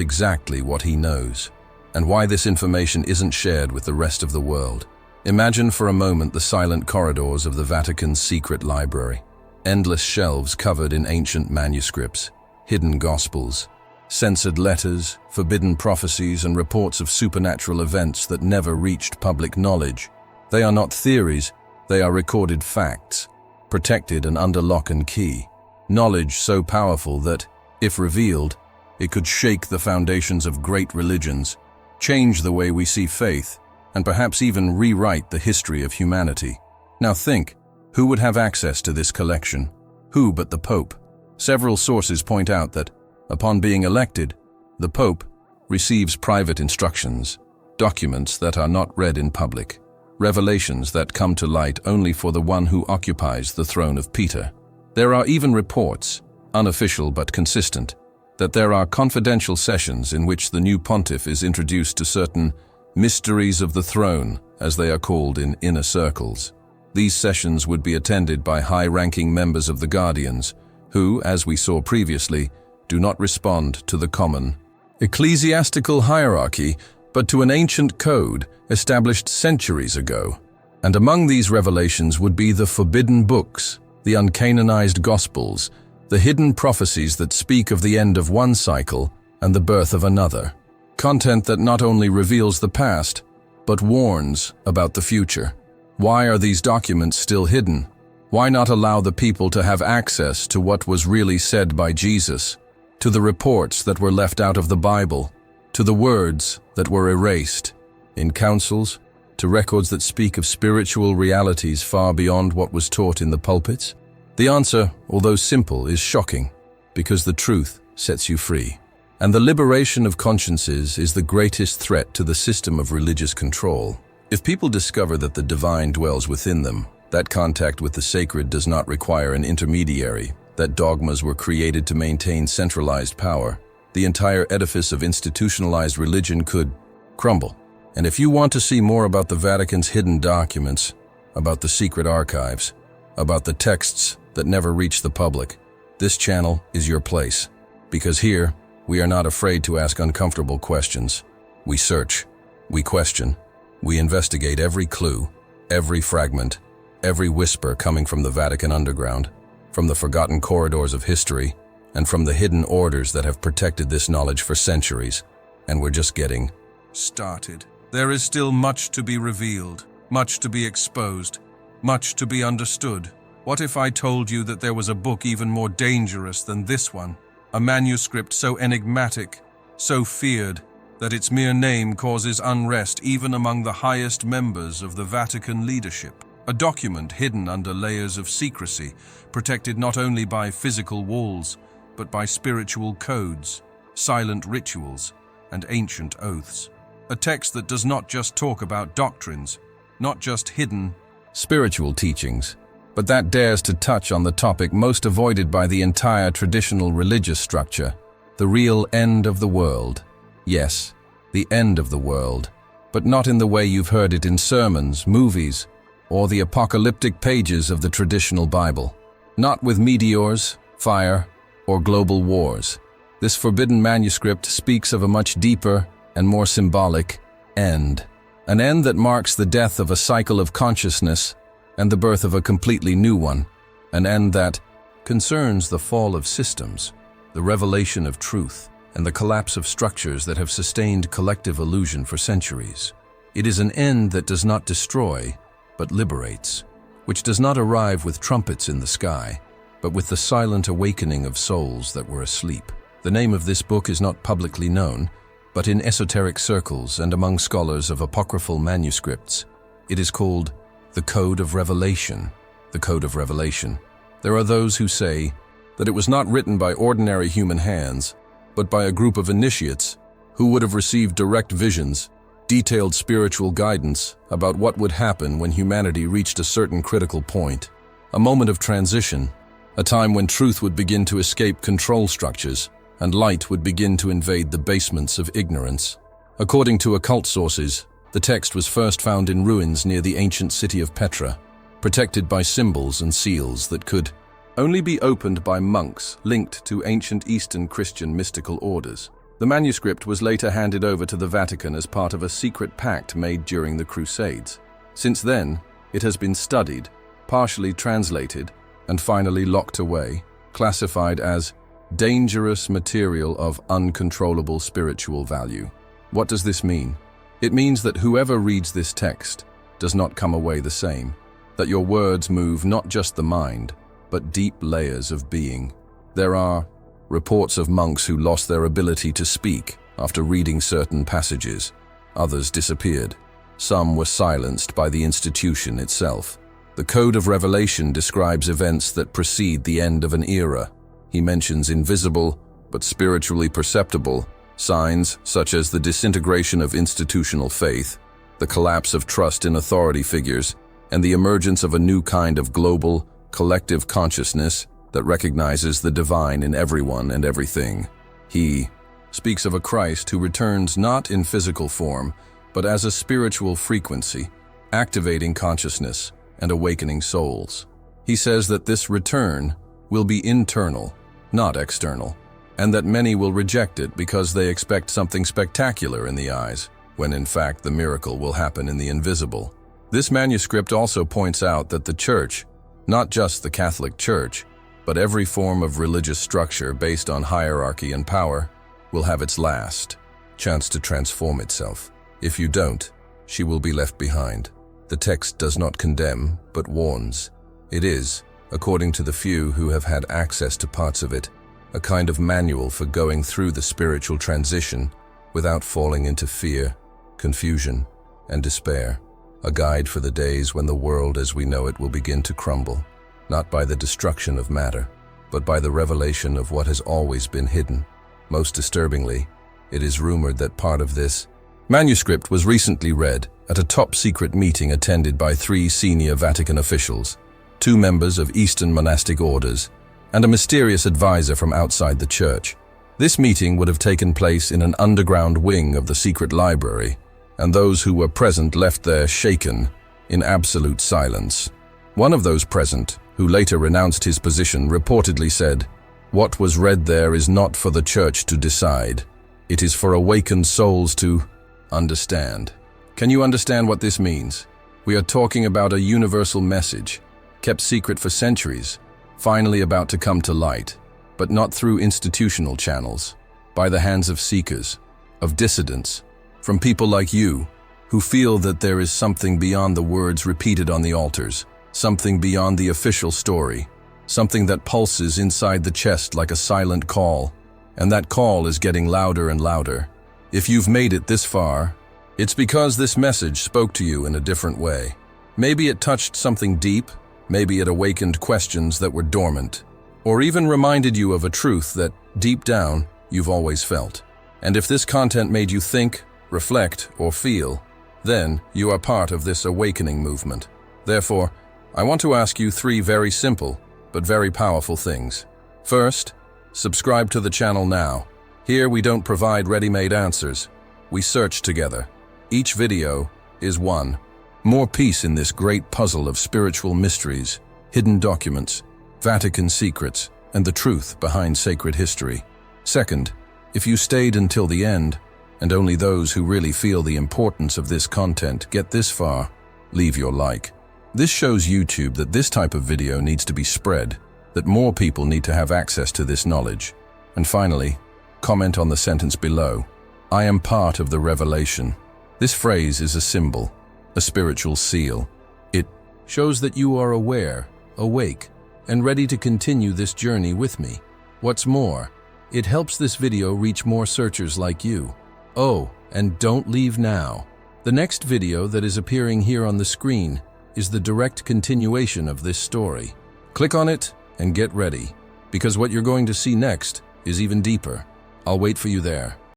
Speaker 1: he knows, and why this information isn't shared with the rest of the world. Imagine for a moment the silent corridors of the Vatican's secret library. Endless shelves covered in ancient manuscripts, hidden gospels, censored letters, forbidden prophecies, and reports of supernatural events that never reached public knowledge. They are not theories, they are recorded facts, protected and under lock and key. Knowledge so powerful that, if revealed, it could shake the foundations of great religions, change the way we see faith, and perhaps even rewrite the history of humanity. Now think, who would have access to this collection? Who but the Pope? Several sources point out that, upon being elected, the Pope receives private instructions, documents that are not read in public, revelations that come to light only for the one who occupies the throne of Peter. There are even reports, unofficial but consistent, that there are confidential sessions in which the new pontiff is introduced to certain mysteries of the throne, as they are called in inner circles. These sessions would be attended by high-ranking members of the Guardians, who, as we saw previously, do not respond to the common ecclesiastical hierarchy, but to an ancient code established centuries ago. And among these revelations would be the forbidden books, the uncanonized gospels, the hidden prophecies that speak of the end of one cycle and the birth of another. Content that not only reveals the past, but warns about the future. Why are these documents still hidden? Why not allow the people to have access to what was really said by Jesus, to the reports that were left out of the Bible, to the words that were erased, in councils, to records that speak of spiritual realities far beyond what was taught in the pulpits? The answer, although simple, is shocking, because the truth sets you free. And the liberation of consciences is the greatest threat to the system of religious control. If people discover that the divine dwells within them, that contact with the sacred does not require an intermediary, that dogmas were created to maintain centralized power, the entire edifice of institutionalized religion could crumble. And if you want to see more about the Vatican's hidden documents, about the secret archives, about the texts that never reach the public, this channel is your place. Because here, we are not afraid to ask uncomfortable questions. We search, we question, we investigate every clue, every fragment, every whisper coming from the Vatican underground, from the forgotten corridors of history, and from the hidden orders that have protected this knowledge for centuries. And we're just getting started. There is still much to be revealed, much to be exposed, much to be understood. What if I told you that there was a book even more dangerous than this one? A manuscript so enigmatic, so feared, that its mere name causes unrest even among the highest members of the Vatican leadership. A document hidden under layers of secrecy, protected not only by physical walls, but by spiritual codes, silent rituals, and ancient oaths. A text that does not just talk about doctrines, not just hidden spiritual teachings, but that dares to touch on the topic most avoided by the entire traditional religious structure, the real end of the world. Yes, the end of the world, but not in the way you've heard it in sermons, movies, or the apocalyptic pages of the traditional Bible. Not with meteors, fire, or global wars. This forbidden manuscript speaks of a much deeper and more symbolic end. An end that marks the death of a cycle of consciousness and the birth of a completely new one. An end that concerns the fall of systems, the revelation of truth, and the collapse of structures that have sustained collective illusion for centuries. It is an end that does not destroy, but liberates, which does not arrive with trumpets in the sky, but with the silent awakening of souls that were asleep. The name of this book is not publicly known, but in esoteric circles and among scholars of apocryphal manuscripts, it is called the Code of Revelation. The Code of Revelation. There are those who say that it was not written by ordinary human hands, but by a group of initiates who would have received direct visions, detailed spiritual guidance about what would happen when humanity reached a certain critical point, a moment of transition, a time when truth would begin to escape control structures and light would begin to invade the basements of ignorance. According to occult sources, the text was first found in ruins near the ancient city of Petra, protected by symbols and seals that could only be opened by monks linked to ancient Eastern Christian mystical orders. The manuscript was later handed over to the Vatican as part of a secret pact made during the Crusades. Since then, it has been studied, partially translated, and finally locked away, classified as dangerous material of uncontrollable spiritual value. What does this mean? It means that whoever reads this text does not come away the same, that your words move not just the mind, but deep layers of being. There are reports of monks who lost their ability to speak after reading certain passages. Others disappeared. Some were silenced by the institution itself. The Code of Revelation describes events that precede the end of an era. He mentions invisible, but spiritually perceptible, signs such as the disintegration of institutional faith, the collapse of trust in authority figures, and the emergence of a new kind of global, collective consciousness that recognizes the divine in everyone and everything. He speaks of a Christ who returns not in physical form, but as a spiritual frequency, activating consciousness and awakening souls. He says that this return will be internal, not external, and that many will reject it because they expect something spectacular in the eyes, when in fact the miracle will happen in the invisible. This manuscript also points out that the Church, not just the Catholic Church, but every form of religious structure based on hierarchy and power, will have its last chance to transform itself. If you don't, she will be left behind. The text does not condemn, but warns. It is, according to the few who have had access to parts of it, a kind of manual for going through the spiritual transition without falling into fear, confusion, and despair. A guide for the days when the world as we know it will begin to crumble, not by the destruction of matter, but by the revelation of what has always been hidden. Most disturbingly, it is rumored that part of this manuscript was recently read at a top-secret meeting attended by 3 senior Vatican officials, 2 members of Eastern monastic orders, and a mysterious advisor from outside the Church. This meeting would have taken place in an underground wing of the secret library, and those who were present left there shaken, in absolute silence. One of those present, who later renounced his position, reportedly said, "What was read there is not for the Church to decide. It is for awakened souls to understand." Can you understand what this means? We are talking about a universal message, kept secret for centuries, finally about to come to light, but not through institutional channels, by the hands of seekers, of dissidents, from people like you, who feel that there is something beyond the words repeated on the altars, something beyond the official story, something that pulses inside the chest like a silent call, and that call is getting louder and louder. If you've made it this far, it's because this message spoke to you in a different way. Maybe it touched something deep, maybe it awakened questions that were dormant, or even reminded you of a truth that, deep down, you've always felt. And if this content made you think, reflect, or feel, then you are part of this awakening movement. Therefore, I want to ask you 3 very simple, but very powerful things. First, subscribe to the channel now. Here we don't provide ready-made answers. We search together. Each video is one more piece in this great puzzle of spiritual mysteries, hidden documents, Vatican secrets, and the truth behind sacred history. Second, if you stayed until the end, and only those who really feel the importance of this content get this far, leave your like. This shows YouTube that this type of video needs to be spread, that more people need to have access to this knowledge. And finally, comment on the sentence below. I am part of the revelation. This phrase is a symbol, a spiritual seal. It shows that you are aware, awake, and ready to continue this journey with me. What's more, it helps this video reach more searchers like you. Oh, and don't leave now. The next video that is appearing here on the screen is the direct continuation of this story. Click on it and get ready, because what you're going to see next is even deeper. I'll wait for you there.